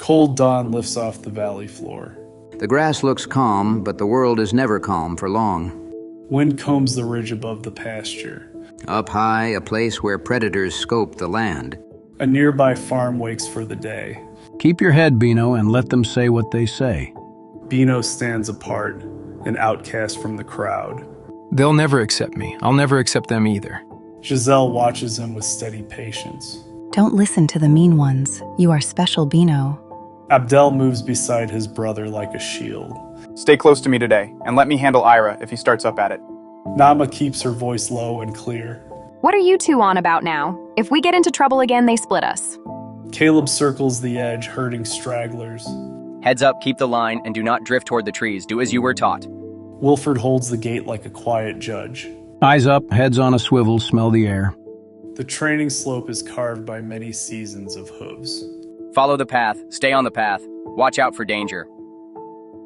Cold dawn lifts off the valley floor. The grass looks calm, but the world is never calm for long. Wind combs the ridge above the pasture. Up high, a place where predators scope the land. A nearby farm wakes for the day. Keep your head, Bino, and let them say what they say. Bino stands apart, an outcast from the crowd. They'll never accept me. I'll never accept them either. Giselle watches him with steady patience. Don't listen to the mean ones. You are special, Bino. Abdel moves beside his brother like a shield. Stay close to me today, and let me handle Ira if he starts up at it. Nama keeps her voice low and clear. What are you two on about now? If we get into trouble again, they split us. Caleb circles the edge, herding stragglers. Heads up, keep the line, and do not drift toward the trees. Do as you were taught. Wilford holds the gate like a quiet judge. Eyes up, heads on a swivel, smell the air. The training slope is carved by many seasons of hooves. Follow the path. Stay on the path. Watch out for danger.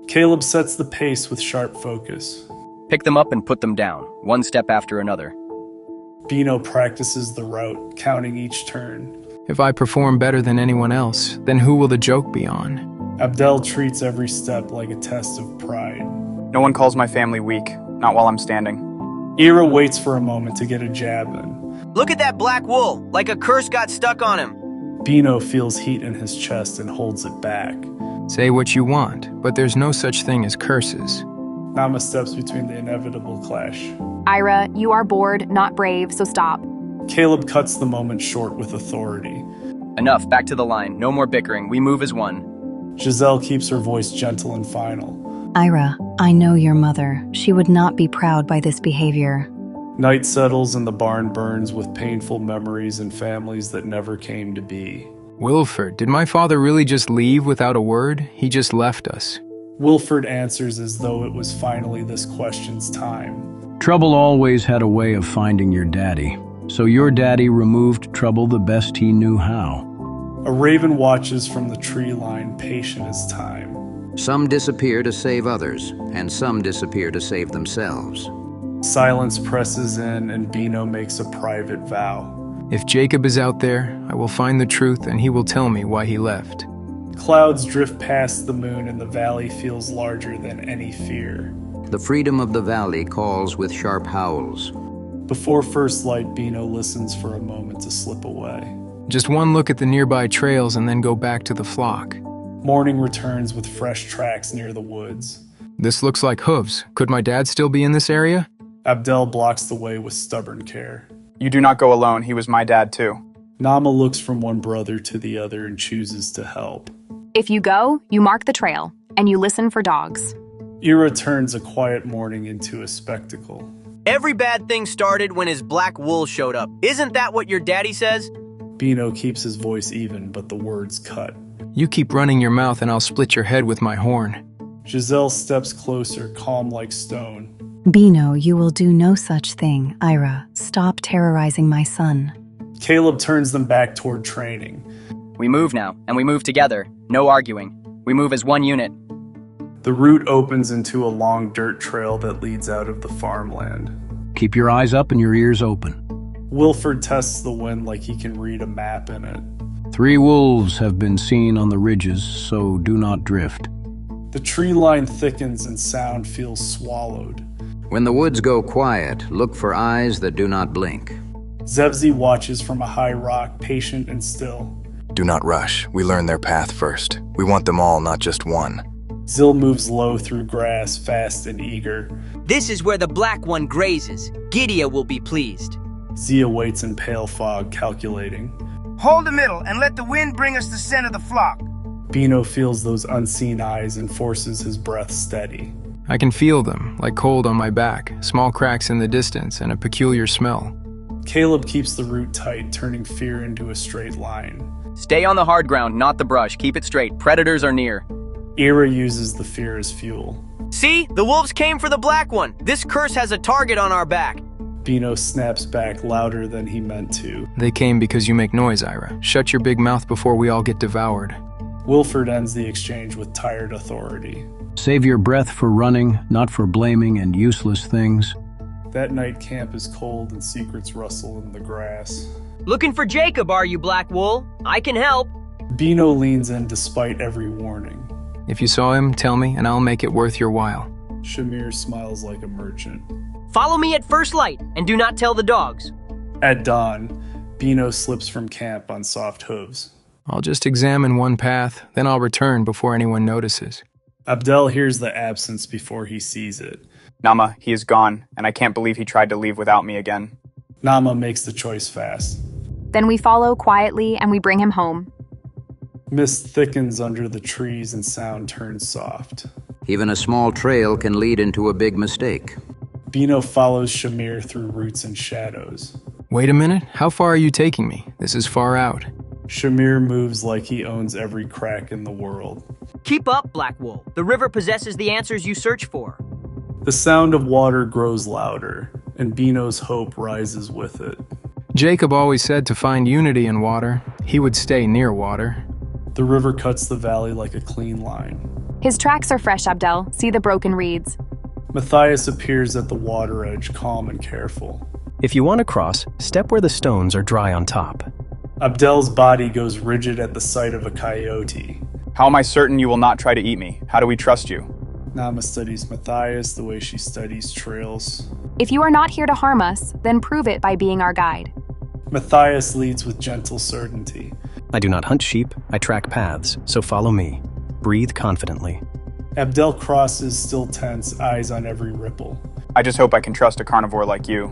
Caleb sets the pace with sharp focus. Pick them up and put them down, one step after another. Bino practices the route, counting each turn. If I perform better than anyone else, then who will the joke be on? Abdel treats every step like a test of pride. No one calls my family weak, not while I'm standing. Ira waits for a moment to get a jab in. Look at that black wool, like a curse got stuck on him. Bino feels heat in his chest and holds it back. Say what you want, but there's no such thing as curses. Nama steps between the inevitable clash. Ira, you are bored, not brave, so stop. Caleb cuts the moment short with authority. Enough, back to the line. No more bickering. We move as one. Giselle keeps her voice gentle and final. Ira, I know your mother. She would not be proud by this behavior. Night settles and the barn burns with painful memories and families that never came to be. Wilford, did my father really just leave without a word? He just left us. Wilford answers as though it was finally this question's time. Trouble always had a way of finding your daddy. So your daddy removed trouble the best he knew how. A raven watches from the tree line, patient as time. Some disappear to save others, and some disappear to save themselves. Silence presses in and Bino makes a private vow. If Jacob is out there, I will find the truth and he will tell me why he left. Clouds drift past the moon and the valley feels larger than any fear. The freedom of the valley calls with sharp howls. Before first light, Bino listens for a moment to slip away. Just one look at the nearby trails and then go back to the flock. Morning returns with fresh tracks near the woods. This looks like hooves. Could my dad still be in this area? Abdel blocks the way with stubborn care. You do not go alone. He was my dad too. Nama looks from one brother to the other and chooses to help. If you go, you mark the trail, and you listen for dogs. Ira turns a quiet morning into a spectacle. Every bad thing started when his black wool showed up. Isn't that what your daddy says? Bino keeps his voice even, but the words cut. You keep running your mouth and I'll split your head with my horn. Giselle steps closer, calm like stone. Bino, you will do no such thing. Ira, stop terrorizing my son. Caleb turns them back toward training. We move now, and we move together. No arguing. We move as one unit. The route opens into a long dirt trail that leads out of the farmland. Keep your eyes up and your ears open. Wilford tests the wind like he can read a map in it. 3 wolves have been seen on the ridges, so do not drift. The tree line thickens and sound feels swallowed. When the woods go quiet, look for eyes that do not blink. Zevzi watches from a high rock, patient and still. Do not rush. We learn their path first. We want them all, not just one. Zil moves low through grass, fast and eager. This is where the black one grazes. Gideon will be pleased. Zia waits in pale fog, calculating. Hold the middle and let the wind bring us the scent of the flock. Bino feels those unseen eyes and forces his breath steady. I can feel them, like cold on my back, small cracks in the distance, and a peculiar smell. Caleb keeps the route tight, turning fear into a straight line. Stay on the hard ground, not the brush. Keep it straight. Predators are near. Ira uses the fear as fuel. See? The wolves came for the black one. This curse has a target on our back. Bino snaps back louder than he meant to. They came because you make noise, Ira. Shut your big mouth before we all get devoured. Wilford ends the exchange with tired authority. Save your breath for running, not for blaming and useless things. That night camp is cold and secrets rustle in the grass. Looking for Jacob, are you, Black Wool? I can help. Bino leans in despite every warning. If you saw him, tell me, and I'll make it worth your while. Shamir smiles like a merchant. Follow me at first light, and do not tell the dogs. At dawn, Bino slips from camp on soft hooves. I'll just examine one path, then I'll return before anyone notices. Abdel hears the absence before he sees it. Nama, he is gone, and I can't believe he tried to leave without me again. Nama makes the choice fast. Then we follow quietly and we bring him home. Mist thickens under the trees and sound turns soft. Even a small trail can lead into a big mistake. Bino follows Shamir through roots and shadows. Wait a minute, how far are you taking me? This is far out. Shamir moves like he owns every crack in the world. Keep up, Black Wool. The river possesses the answers you search for. The sound of water grows louder, and Bino's hope rises with it. Jacob always said to find unity in water, he would stay near water. The river cuts the valley like a clean line. His tracks are fresh, Abdel. See the broken reeds. Matthias appears at the water edge, calm and careful. If you want to cross, step where the stones are dry on top. Abdel's body goes rigid at the sight of a coyote. How am I certain you will not try to eat me? How do we trust you? Nama studies Matthias the way she studies trails. If you are not here to harm us, then prove it by being our guide. Matthias leads with gentle certainty. I do not hunt sheep, I track paths, so follow me. Breathe confidently. Abdel crosses, still tense, eyes on every ripple. I just hope I can trust a carnivore like you.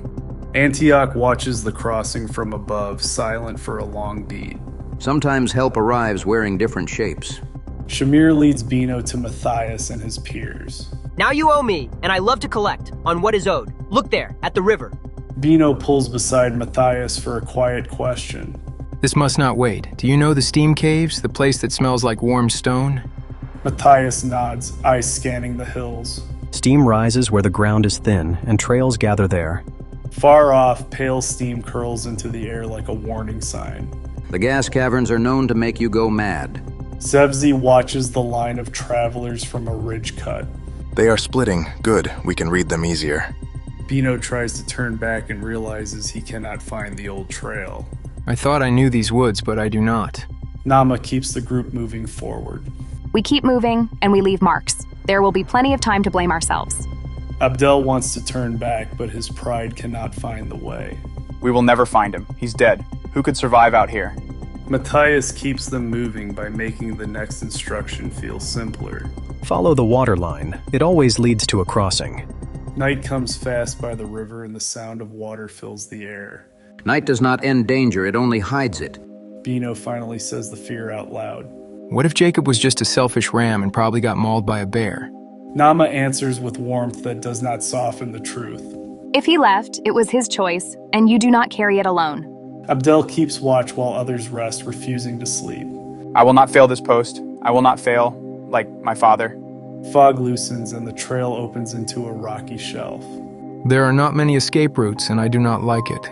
Antioch watches the crossing from above, silent for a long beat. Sometimes help arrives wearing different shapes. Shamir leads Bino to Matthias and his peers. Now you owe me, and I love to collect on what is owed. Look there, at the river. Bino pulls beside Matthias for a quiet question. This must not wait. Do you know the steam caves, the place that smells like warm stone? Matthias nods, eyes scanning the hills. Steam rises where the ground is thin, and trails gather there. Far off, pale steam curls into the air like a warning sign. The gas caverns are known to make you go mad. Zevzi watches the line of travelers from a ridge cut. They are splitting. Good, we can read them easier. Bino tries to turn back and realizes he cannot find the old trail. I thought I knew these woods, but I do not. Nama keeps the group moving forward. We keep moving and we leave marks. There will be plenty of time to blame ourselves. Abdel wants to turn back, but his pride cannot find the way. We will never find him. He's dead. Who could survive out here? Matthias keeps them moving by making the next instruction feel simpler. Follow the water line. It always leads to a crossing. Night comes fast by the river and the sound of water fills the air. Night does not end danger, it only hides it. Bino finally says the fear out loud. What if Jacob was just a selfish ram and probably got mauled by a bear? Nama answers with warmth that does not soften the truth. If he left, it was his choice, and you do not carry it alone. Abdel keeps watch while others rest, refusing to sleep. I will not fail this post. I will not fail, like my father. Fog loosens and the trail opens into a rocky shelf. There are not many escape routes, and I do not like it.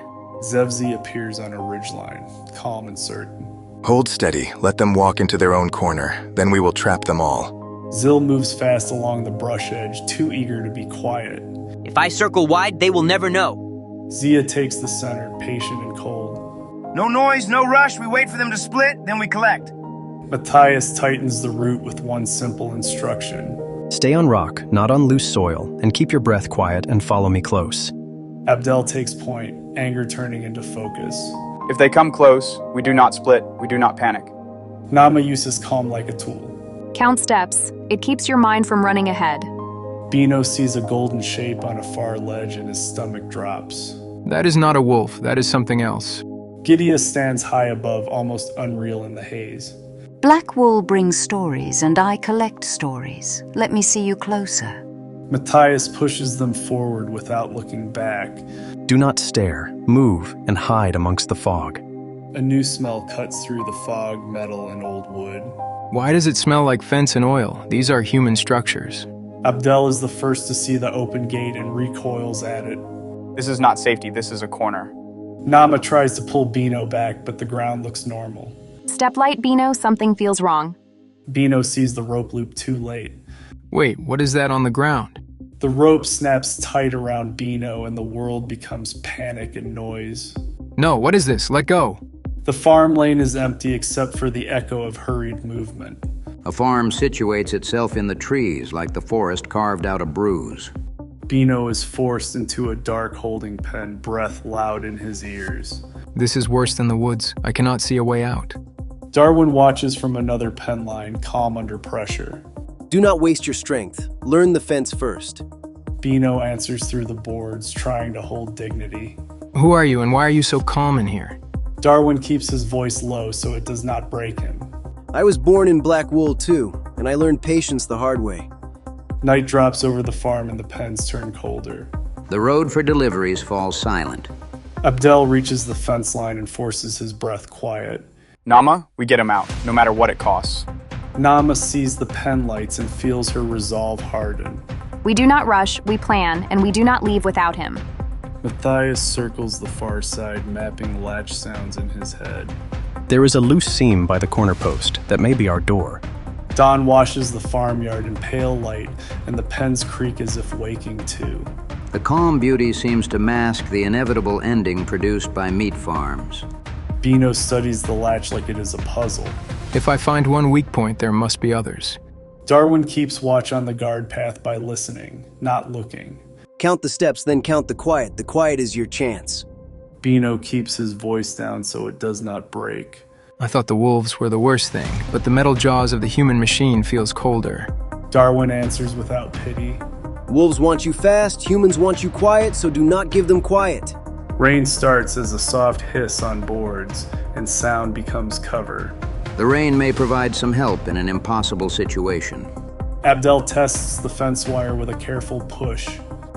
Zevzi appears on a ridgeline, calm and certain. Hold steady, let them walk into their own corner, then we will trap them all. Zil moves fast along the brush edge, too eager to be quiet. If I circle wide, they will never know. Zia takes the center, patient and cold. No noise, no rush. We wait for them to split, then we collect. Matthias tightens the route with one simple instruction. Stay on rock, not on loose soil, and keep your breath quiet and follow me close. Abdel takes point, anger turning into focus. If they come close, we do not split, we do not panic. Nama uses calm like a tool. Count steps. It keeps your mind from running ahead. Bino sees a golden shape on a far ledge and his stomach drops. That is not a wolf, that is something else. Gideon stands high above, almost unreal in the haze. Black wool brings stories, and I collect stories. Let me see you closer. Matthias pushes them forward without looking back. Do not stare, move, and hide amongst the fog. A new smell cuts through the fog, metal, and old wood. Why does it smell like fence and oil? These are human structures. Abdel is the first to see the open gate and recoils at it. This is not safety, this is a corner. Nama tries to pull Bino back, but the ground looks normal. Step light, Bino, something feels wrong. Bino sees the rope loop too late. Wait, what is that on the ground? The rope snaps tight around Bino and the world becomes panic and noise. No, what is this? Let go. The farm lane is empty except for the echo of hurried movement. A farm situates itself in the trees like the forest carved out a bruise. Bino is forced into a dark holding pen, breath loud in his ears. This is worse than the woods. I cannot see a way out. Darwin watches from another pen line, calm under pressure. Do not waste your strength. Learn the fence first. Bino answers through the boards, trying to hold dignity. Who are you and why are you so calm in here? Darwin keeps his voice low so it does not break him. I was born in black wool too, and I learned patience the hard way. Night drops over the farm and the pens turn colder. The road for deliveries falls silent. Abdel reaches the fence line and forces his breath quiet. Nama, we get him out, no matter what it costs. Nama sees the pen lights and feels her resolve harden. We do not rush, we plan, and we do not leave without him. Matthias circles the far side, mapping latch sounds in his head. There is a loose seam by the corner post. That may be our door. Dawn washes the farmyard in pale light, and the pens creak as if waking too. The calm beauty seems to mask the inevitable ending produced by meat farms. Bino studies the latch like it is a puzzle. If I find one weak point, there must be others. Darwin keeps watch on the guard path by listening, not looking. Count the steps, then count the quiet. The quiet is your chance. Bino keeps his voice down so it does not break. I thought the wolves were the worst thing, but the metal jaws of the human machine feels colder. Darwin answers without pity. Wolves want you fast, humans want you quiet, so do not give them quiet. Rain starts as a soft hiss on boards, and sound becomes cover. The rain may provide some help in an impossible situation. Abdel tests the fence wire with a careful push.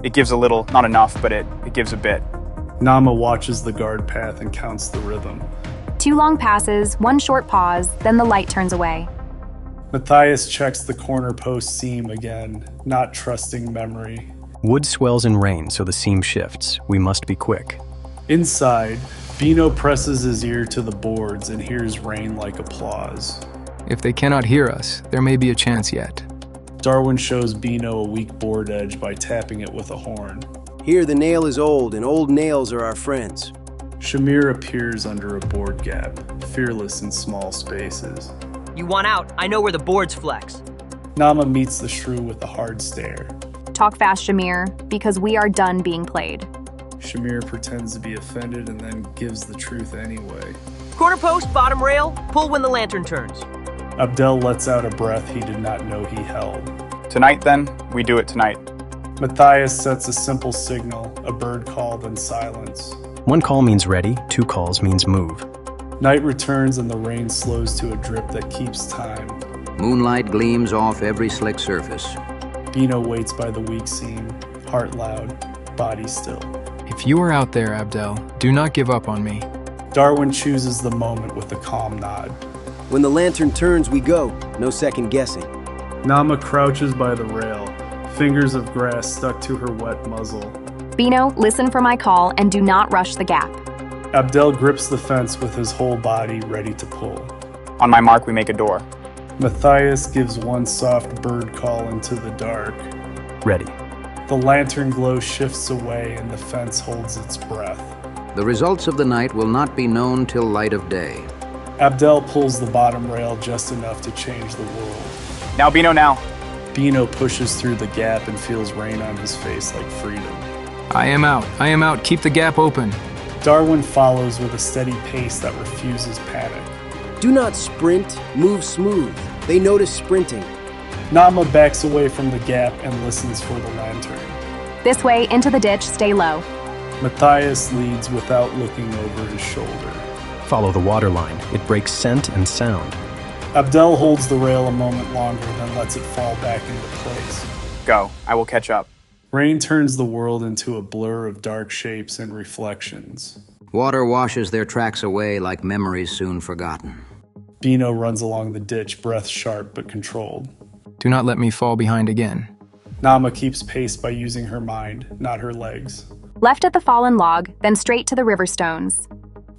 It gives a little, not enough, but it gives a bit. Nama watches the guard path and counts the rhythm. 2 long passes, 1 short pause, then the light turns away. Matthias checks the corner post seam again, not trusting memory. Wood swells in rain, so the seam shifts. We must be quick. Inside, Bino presses his ear to the boards and hears rain like applause. If they cannot hear us, there may be a chance yet. Darwin shows Bino a weak board edge by tapping it with a horn. Here the nail is old, and old nails are our friends. Shamir appears under a board gap, fearless in small spaces. You want out? I know where the boards flex. Nama meets the shrew with a hard stare. Talk fast, Shamir, because we are done being played. Shamir pretends to be offended and then gives the truth anyway. Corner post, bottom rail, pull when the lantern turns. Abdel lets out a breath he did not know he held. Tonight then, we do it tonight. Matthias sets a simple signal, a bird call, then silence. 1 call means ready, 2 calls means move. Night returns and the rain slows to a drip that keeps time. Moonlight gleams off every slick surface. Bino waits by the weak seam, heart loud, body still. If you are out there, Abdel, do not give up on me. Darwin chooses the moment with a calm nod. When the lantern turns, we go. No second guessing. Nama crouches by the rail, fingers of grass stuck to her wet muzzle. Bino, listen for my call and do not rush the gap. Abdel grips the fence with his whole body, ready to pull. On my mark, we make a door. Matthias gives 1 soft bird call into the dark. Ready. The lantern glow shifts away and the fence holds its breath. The results of the night will not be known till light of day. Abdel pulls the bottom rail just enough to change the world. Now, Bino, now. Bino pushes through the gap and feels rain on his face like freedom. I am out, keep the gap open. Darwin follows with a steady pace that refuses panic. Do not sprint, move smooth. They notice sprinting. Nama backs away from the gap and listens for the lantern. This way, into the ditch, stay low. Matthias leads without looking over his shoulder. Follow the water line. It breaks scent and sound. Abdel holds the rail a moment longer, then lets it fall back into place. Go. I will catch up. Rain turns the world into a blur of dark shapes and reflections. Water washes their tracks away like memories soon forgotten. Bino runs along the ditch, breath sharp but controlled. Do not let me fall behind again. Nama keeps pace by using her mind, not her legs. Left at the fallen log, then straight to the river stones.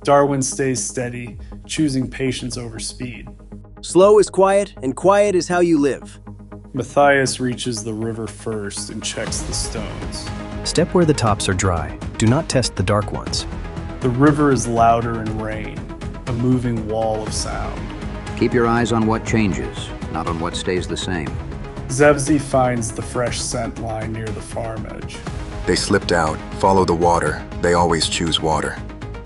Darwin stays steady, choosing patience over speed. Slow is quiet, and quiet is how you live. Matthias reaches the river first and checks the stones. Step where the tops are dry. Do not test the dark ones. The river is louder in rain. A moving wall of sound. Keep your eyes on what changes, not on what stays the same. Zevzi finds the fresh scent line near the farm edge. They slipped out. Follow the water. They always choose water.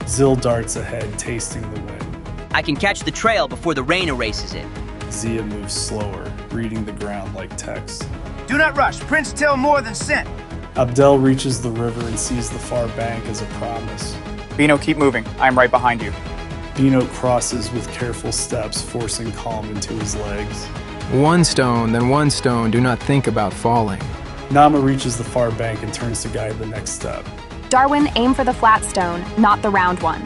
Zil darts ahead, tasting the wind. I can catch the trail before the rain erases it. Zia moves slower, reading the ground like text. Do not rush. Prints tell more than scent. Abdel reaches the river and sees the far bank as a promise. Bino, keep moving. I'm right behind you. Bino crosses with careful steps, forcing calm into his legs. One stone, then one stone. Do not think about falling. Nama reaches the far bank and turns to guide the next step. Darwin, aim for the flat stone, not the round one.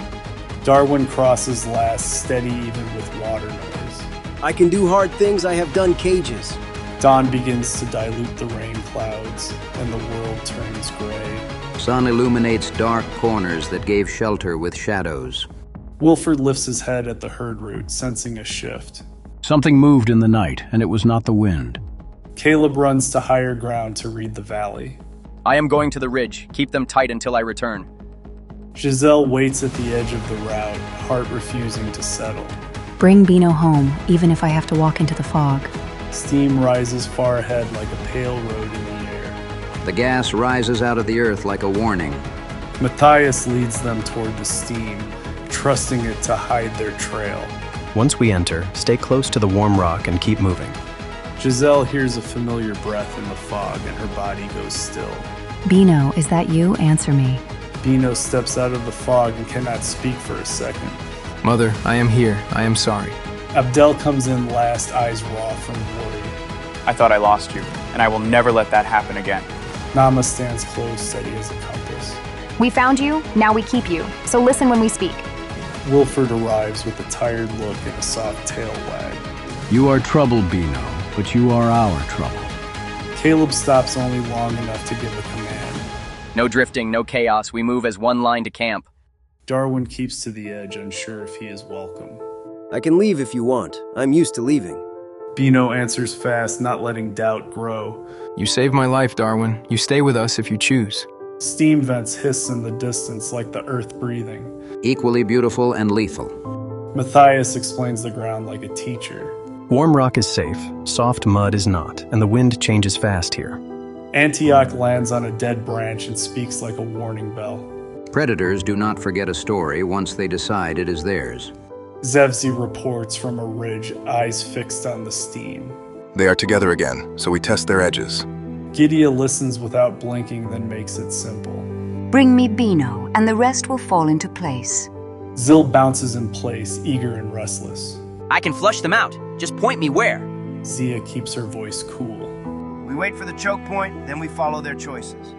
Darwin crosses last, steady even with water noise. I can do hard things, I have done cages. Dawn begins to dilute the rain clouds, and the world turns gray. Sun illuminates dark corners that gave shelter with shadows. Wilford lifts his head at the herd route, sensing a shift. Something moved in the night, and it was not the wind. Caleb runs to higher ground to read the valley. I am going to the ridge. Keep them tight until I return. Giselle waits at the edge of the route, heart refusing to settle. Bring Bino home, even if I have to walk into the fog. Steam rises far ahead like a pale road in the air. The gas rises out of the earth like a warning. Matthias leads them toward the steam, trusting it to hide their trail. Once we enter, stay close to the warm rock and keep moving. Giselle hears a familiar breath in the fog and her body goes still. Bino, is that you? Answer me. Bino steps out of the fog and cannot speak for a second. Mother, I am here. I am sorry. Abdel comes in last, eyes raw from worry. I thought I lost you, and I will never let that happen again. Nama stands close, steady as a compass. We found you, now we keep you, so listen when we speak. Wilford arrives with a tired look and a soft tail wag. You are trouble, Bino, but you are our trouble. Caleb stops only long enough to give a command. No drifting, no chaos. We move as one line to camp. Darwin keeps to the edge, unsure if he is welcome. I can leave if you want. I'm used to leaving. Bino answers fast, not letting doubt grow. You saved my life, Darwin. You stay with us if you choose. Steam vents hiss in the distance like the earth breathing. Equally beautiful and lethal. Matthias explains the ground like a teacher. Warm rock is safe, soft mud is not, and the wind changes fast here. Antioch lands on a dead branch and speaks like a warning bell. Predators do not forget a story once they decide it is theirs. Zevzi reports from a ridge, eyes fixed on the steam. They are together again, so we test their edges. Gideon listens without blinking, then makes it simple. Bring me Bino, and the rest will fall into place. Zil bounces in place, eager and restless. I can flush them out. Just point me where. Zia keeps her voice cool. We wait for the choke point, then we follow their choices.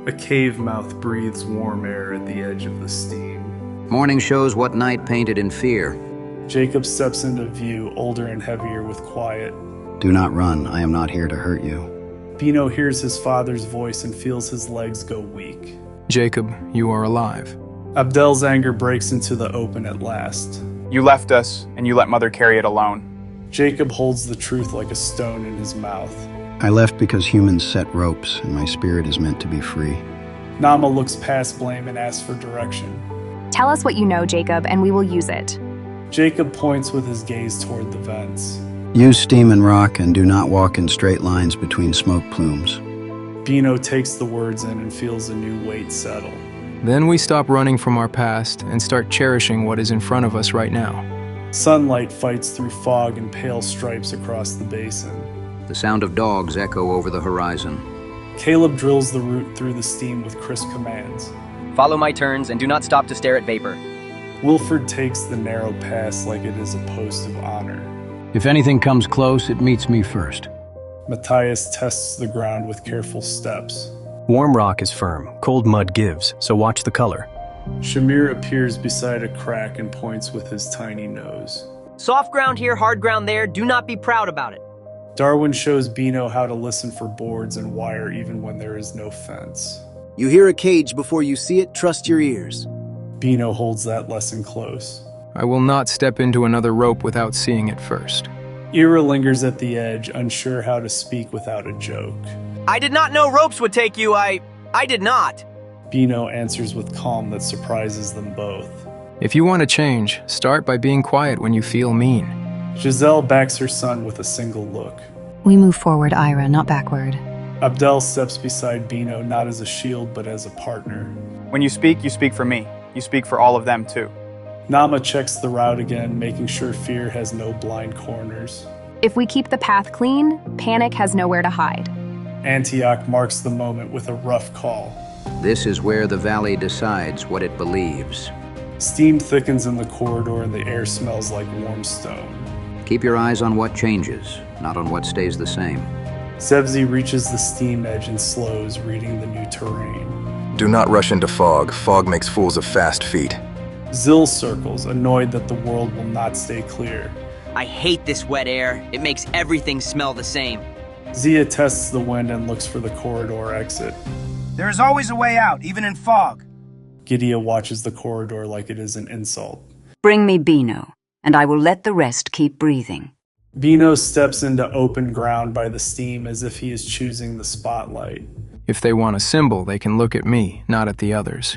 A cave mouth breathes warm air at the edge of the steam. Morning shows what night painted in fear. Jacob steps into view, older and heavier with quiet. Do not run. I am not here to hurt you. Bino hears his father's voice and feels his legs go weak. Jacob, you are alive. Abdel's anger breaks into the open at last. You left us, and you let Mother carry it alone. Jacob holds the truth like a stone in his mouth. I left because humans set ropes, and my spirit is meant to be free. Nama looks past blame and asks for direction. Tell us what you know, Jacob, and we will use it. Jacob points with his gaze toward the vents. Use steam and rock, and do not walk in straight lines between smoke plumes. Bino takes the words in and feels a new weight settle. Then we stop running from our past and start cherishing what is in front of us right now. Sunlight fights through fog and pale stripes across the basin. The sound of dogs echo over the horizon. Caleb drills the route through the steam with crisp commands. Follow my turns and do not stop to stare at vapor. Wilford takes the narrow pass like it is a post of honor. If anything comes close, it meets me first. Matthias tests the ground with careful steps. Warm rock is firm, cold mud gives, so watch the color. Shamir appears beside a crack and points with his tiny nose. Soft ground here, hard ground there. Do not be proud about it. Darwin shows Bino how to listen for boards and wire even when there is no fence. You hear a cage before you see it, trust your ears. Bino holds that lesson close. I will not step into another rope without seeing it first. Ira lingers at the edge, unsure how to speak without a joke. I did not know ropes would take you. I did not. Bino answers with calm that surprises them both. If you want to change, start by being quiet when you feel mean. Giselle backs her son with a single look. We move forward, Ira, not backward. Abdel steps beside Bino, not as a shield, but as a partner. When you speak for me. You speak for all of them, too. Nama checks the route again, making sure fear has no blind corners. If we keep the path clean, panic has nowhere to hide. Antioch marks the moment with a rough call. This is where the valley decides what it believes. Steam thickens in the corridor and the air smells like warm stone. Keep your eyes on what changes, not on what stays the same. Zevzi reaches the steam edge and slows, reading the new terrain. Do not rush into fog. Fog makes fools of fast feet. Zil circles, annoyed that the world will not stay clear. I hate this wet air. It makes everything smell the same. Zia tests the wind and looks for the corridor exit. There is always a way out, even in fog. Gideon watches the corridor like it is an insult. Bring me Bino, and I will let the rest keep breathing. Bino steps into open ground by the steam as if he is choosing the spotlight. If they want a symbol, they can look at me, not at the others.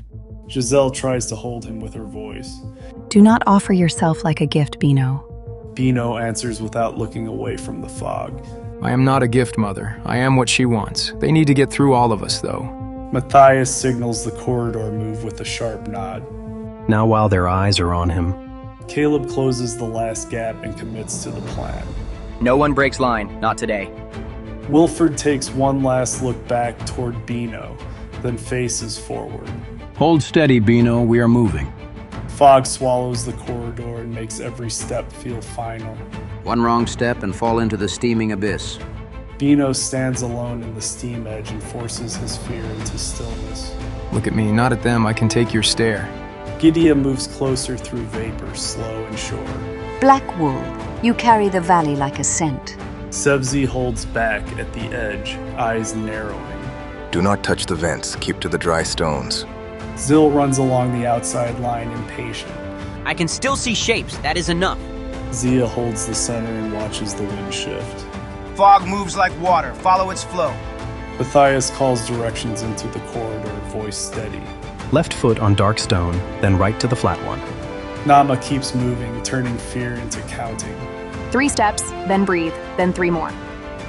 Giselle tries to hold him with her voice. Do not offer yourself like a gift, Bino. Bino answers without looking away from the fog. I am not a gift mother. I am what she wants. They need to get through all of us, though. Matthias signals the corridor move with a sharp nod. Now while their eyes are on him, Caleb closes the last gap and commits to the plan. No one breaks line, not today. Wilford takes one last look back toward Bino, then faces forward. Hold steady, Bino. We are moving. Fog swallows the corridor and makes every step feel final. One wrong step and fall into the steaming abyss. Bino stands alone in the steam edge and forces his fear into stillness. Look at me, not at them. I can take your stare. Gideon moves closer through vapor, slow and sure. Black wool, you carry the valley like a scent. Zevzi holds back at the edge, eyes narrowing. Do not touch the vents. Keep to the dry stones. Zil runs along the outside line, impatient. I can still see shapes. That is enough. Zia holds the center and watches the wind shift. Fog moves like water. Follow its flow. Matthias calls directions into the corridor, voice steady. left foot on dark stone, then right to the flat one. Nama keeps moving, turning fear into counting. 3 steps, then breathe, then 3 more.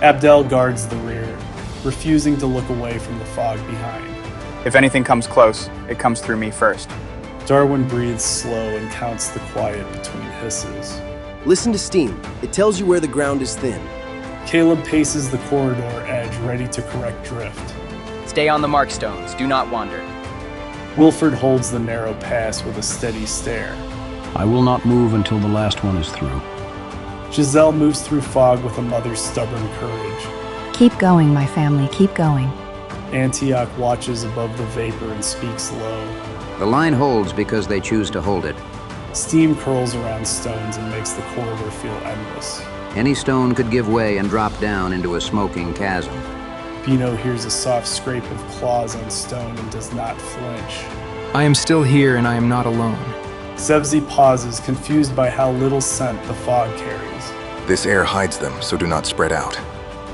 Abdel guards the rear, refusing to look away from the fog behind. If anything comes close, it comes through me first. Darwin breathes slow and counts the quiet between hisses. Listen to steam. It tells you where the ground is thin. Caleb paces the corridor edge, ready to correct drift. Stay on the mark stones. Do not wander. Wilford holds the narrow pass with a steady stare. I will not move until the last one is through. Giselle moves through fog with a mother's stubborn courage. Keep going, my family, keep going. Antioch watches above the vapor and speaks low. The line holds because they choose to hold it. Steam curls around stones and makes the corridor feel endless. Any stone could give way and drop down into a smoking chasm. Bino hears a soft scrape of claws on stone and does not flinch. I am still here and I am not alone. Zevzi pauses, confused by how little scent the fog carries. This air hides them, so do not spread out.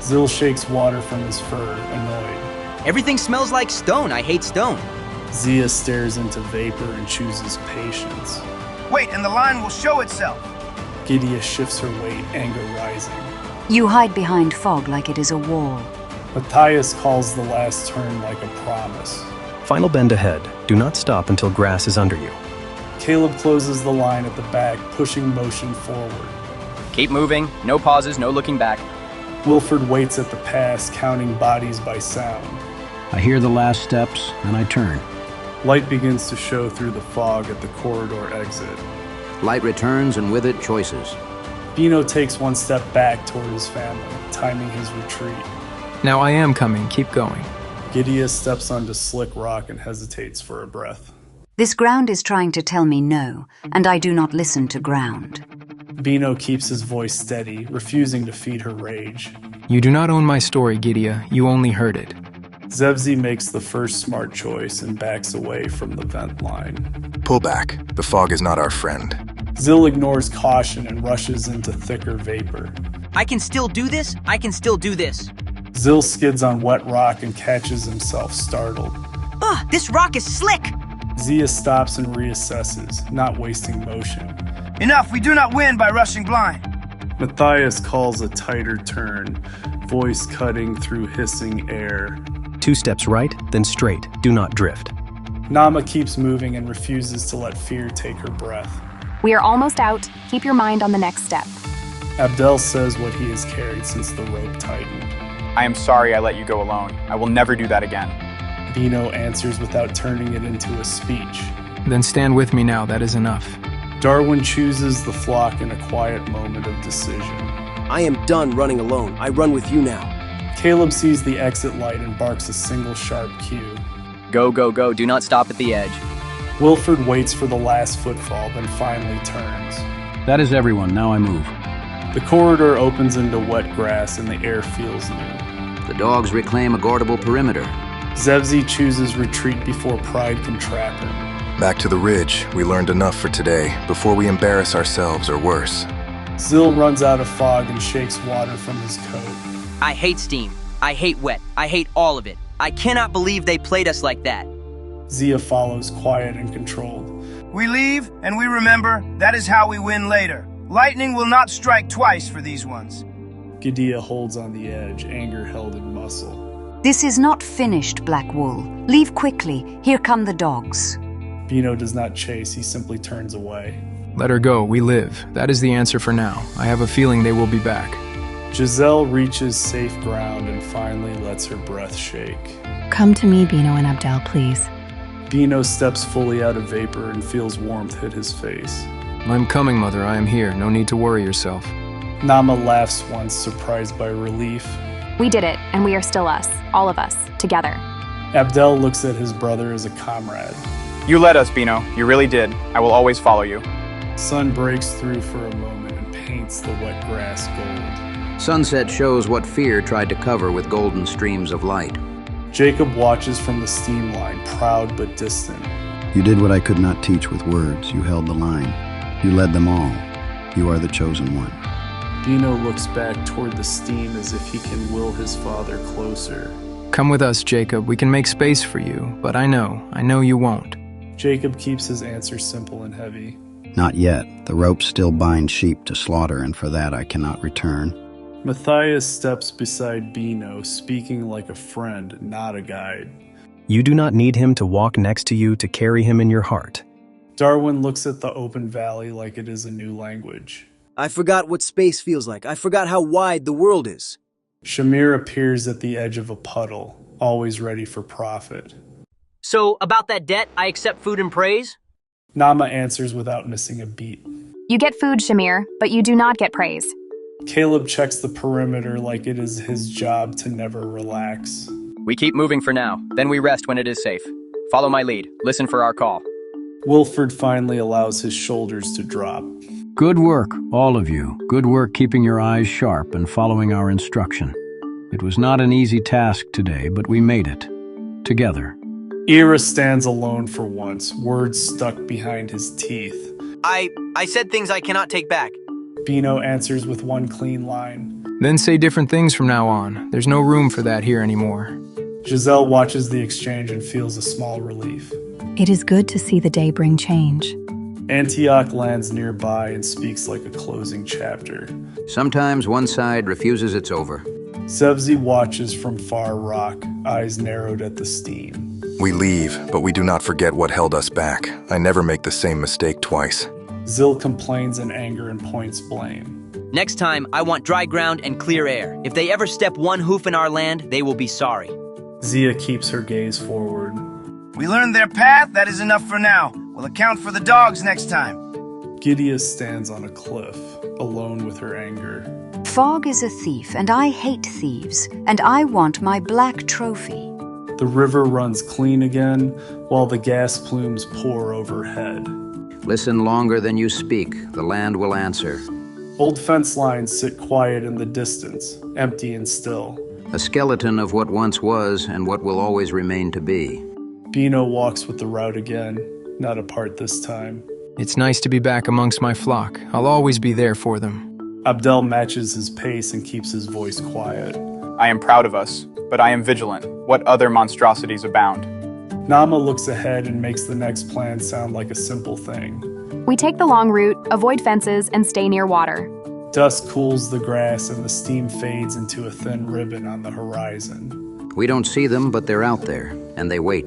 Zil shakes water from his fur, annoyed. Everything smells like stone. I hate stone. Zia stares into vapor and chooses patience. Wait, and the line will show itself. Gideon shifts her weight, anger rising. You hide behind fog like it is a wall. Matthias calls the last turn like a promise. Final bend ahead. Do not stop until grass is under you. Caleb closes the line at the back, pushing motion forward. Keep moving. No pauses, no looking back. Wilford waits at the pass, counting bodies by sound. I hear the last steps, and I turn. Light begins to show through the fog at the corridor exit. Light returns, and with it, choices. Bino takes one step back toward his family, timing his retreat. Now I am coming. Keep going. Gideon steps onto slick rock and hesitates for a breath. This ground is trying to tell me no, and I do not listen to ground. Bino keeps his voice steady, refusing to feed her rage. You do not own my story, Gideon. You only heard it. Zevzi makes the first smart choice and backs away from the vent line. Pull back. The fog is not our friend. Zil ignores caution and rushes into thicker vapor. I can still do this. I can still do this. Zil skids on wet rock and catches himself startled. This rock is slick. Zia stops and reassesses, not wasting motion. Enough, we do not win by rushing blind. Matthias calls a tighter turn, voice cutting through hissing air. 2 steps right, then straight. Do not drift. Nama keeps moving and refuses to let fear take her breath. We are almost out. Keep your mind on the next step. Abdel says what he has carried since the rope tightened. I am sorry I let you go alone. I will never do that again. Bino answers without turning it into a speech. Then stand with me now, that is enough. Darwin chooses the flock in a quiet moment of decision. I am done running alone. I run with you now. Caleb sees the exit light and barks a single sharp cue. Go, go, go. Do not stop at the edge. Wilford waits for the last footfall, then finally turns. That is everyone. Now I move. The corridor opens into wet grass and the air feels new. The dogs reclaim a guardable perimeter. Zevzi chooses retreat before pride can trap him. Back to the ridge. We learned enough for today, before we embarrass ourselves or worse. Zil runs out of fog and shakes water from his coat. I hate steam. I hate wet. I hate all of it. I cannot believe they played us like that. Zia follows, quiet and controlled. We leave, and we remember, that is how we win later. Lightning will not strike twice for these ones. Gidea holds on the edge, anger held in muscle. This is not finished, Black Wool. Leave quickly. Here come the dogs. Bino does not chase, he simply turns away. Let her go, we live. That is the answer for now. I have a feeling they will be back. Giselle reaches safe ground and finally lets her breath shake. Come to me, Bino and Abdel, please. Bino steps fully out of vapor and feels warmth hit his face. I'm coming, Mother. I am here. No need to worry yourself. Nama laughs once, surprised by relief. We did it, and we are still us. All of us. Together. Abdel looks at his brother as a comrade. You led us, Bino. You really did. I will always follow you. Sun breaks through for a moment and paints the wet grass gold. Sunset shows what fear tried to cover with golden streams of light. Jacob watches from the steam line, proud but distant. You did what I could not teach with words. You held the line. You led them all. You are the chosen one. Bino looks back toward the steam as if he can will his father closer. Come with us, Jacob. We can make space for you, but I know you won't. Jacob keeps his answer simple and heavy. Not yet. The ropes still bind sheep to slaughter, and for that I cannot return. Matthias steps beside Bino, speaking like a friend, not a guide. You do not need him to walk next to you to carry him in your heart. Darwin looks at the open valley like it is a new language. I forgot what space feels like. I forgot how wide the world is. Shamir appears at the edge of a puddle, always ready for profit. So, about that debt, I accept food and praise? Nama answers without missing a beat. You get food, Shamir, but you do not get praise. Caleb checks the perimeter like it is his job to never relax. We keep moving for now, then we rest when it is safe. Follow my lead. Listen for our call. Wilford finally allows his shoulders to drop. Good work, all of you. Good work keeping your eyes sharp and following our instruction. It was not an easy task today, but we made it. Together. Ira stands alone for once, words stuck behind his teeth. I said things I cannot take back. Bino answers with one clean line. Then say different things from now on. There's no room for that here anymore. Giselle watches the exchange and feels a small relief. It is good to see the day bring change. Antioch lands nearby and speaks like a closing chapter. Sometimes one side refuses it's over. Zevzi watches from far rock, eyes narrowed at the steam. We leave, but we do not forget what held us back. I never make the same mistake twice. Zil complains in anger and points blame. Next time, I want dry ground and clear air. If they ever step one hoof in our land, they will be sorry. Zia keeps her gaze forward. We learned their path, that is enough for now. We'll account for the dogs next time. Gidea stands on a cliff, alone with her anger. Fog is a thief, and I hate thieves, and I want my black trophy. The river runs clean again, while the gas plumes pour overhead. Listen longer than you speak. The land will answer. Old fence lines sit quiet in the distance, empty and still. A skeleton of what once was and what will always remain to be. Bino walks with the route again, not apart this time. It's nice to be back amongst my flock. I'll always be there for them. Abdel matches his pace and keeps his voice quiet. I am proud of us, but I am vigilant. What other monstrosities abound? Nama looks ahead and makes the next plan sound like a simple thing. We take the long route, avoid fences, and stay near water. Dusk cools the grass and the steam fades into a thin ribbon on the horizon. We don't see them, but they're out there, and they wait.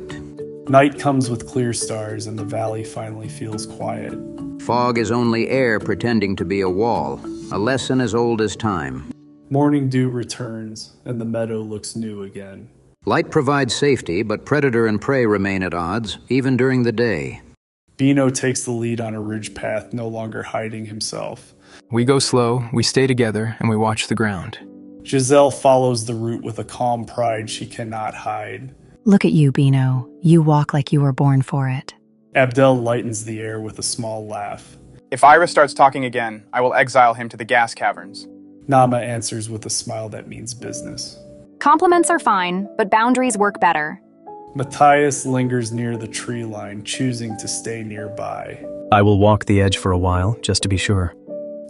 Night comes with clear stars and the valley finally feels quiet. Fog is only air pretending to be a wall, a lesson as old as time. Morning dew returns, and the meadow looks new again. Light provides safety, but predator and prey remain at odds, even during the day. Bino takes the lead on a ridge path, no longer hiding himself. We go slow, we stay together, and we watch the ground. Giselle follows the route with a calm pride she cannot hide. Look at you, Bino. You walk like you were born for it. Abdel lightens the air with a small laugh. If Ira starts talking again, I will exile him to the gas caverns. Nama answers with a smile that means business. Compliments are fine, but boundaries work better. Matthias lingers near the tree line, choosing to stay nearby. I will walk the edge for a while, just to be sure.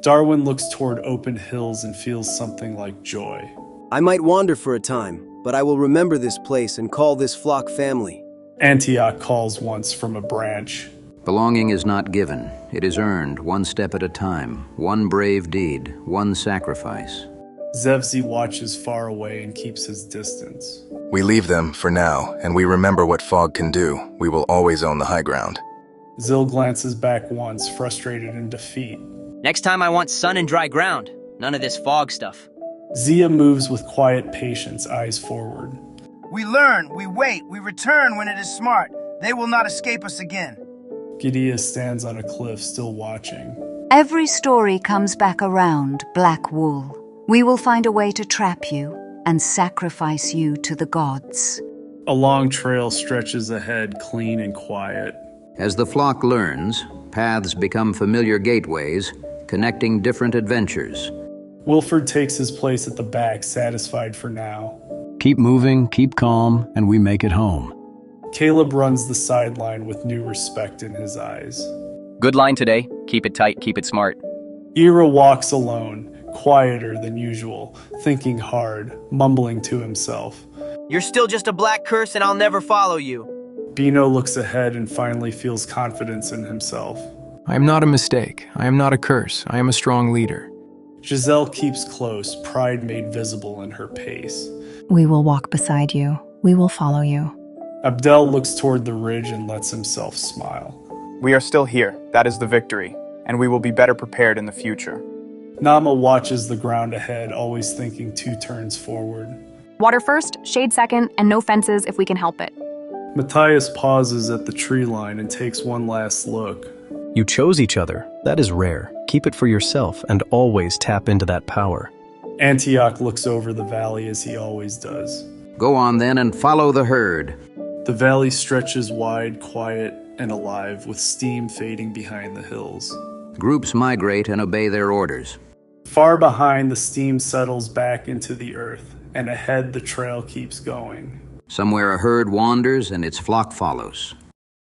Darwin looks toward open hills and feels something like joy. I might wander for a time, but I will remember this place and call this flock family. Antioch calls once from a branch. Belonging is not given. It is earned, one step at a time, one brave deed, one sacrifice. Zevzi watches far away and keeps his distance. We leave them for now, and we remember what fog can do. We will always own the high ground. Zil glances back once, frustrated in defeat. Next time I want sun and dry ground. None of this fog stuff. Zia moves with quiet patience, eyes forward. We learn, we wait, we return when it is smart. They will not escape us again. Gidea stands on a cliff, still watching. Every story comes back around, Black Wool. We will find a way to trap you and sacrifice you to the gods. A long trail stretches ahead, clean and quiet. As the flock learns, paths become familiar gateways, connecting different adventures. Wilford takes his place at the back, satisfied for now. Keep moving, keep calm, and we make it home. Caleb runs the sideline with new respect in his eyes. Good line today. Keep it tight, keep it smart. Ira walks alone, quieter than usual, thinking hard, mumbling to himself. You're still just a black curse and I'll never follow you. Bino looks ahead and finally feels confidence in himself. I am not a mistake. I am not a curse. I am a strong leader. Giselle keeps close, pride made visible in her pace. We will walk beside you. We will follow you. Abdel looks toward the ridge and lets himself smile. We are still here. That is the victory. And we will be better prepared in the future. Nama watches the ground ahead, always thinking 2 turns forward. Water first, shade second, and no fences if we can help it. Matthias pauses at the tree line and takes one last look. You chose each other. That is rare. Keep it for yourself and always tap into that power. Antioch looks over the valley as he always does. Go on then and follow the herd. The valley stretches wide, quiet, and alive, with steam fading behind the hills. Groups migrate and obey their orders. Far behind, the steam settles back into the earth, and ahead the trail keeps going. Somewhere a herd wanders and its flock follows.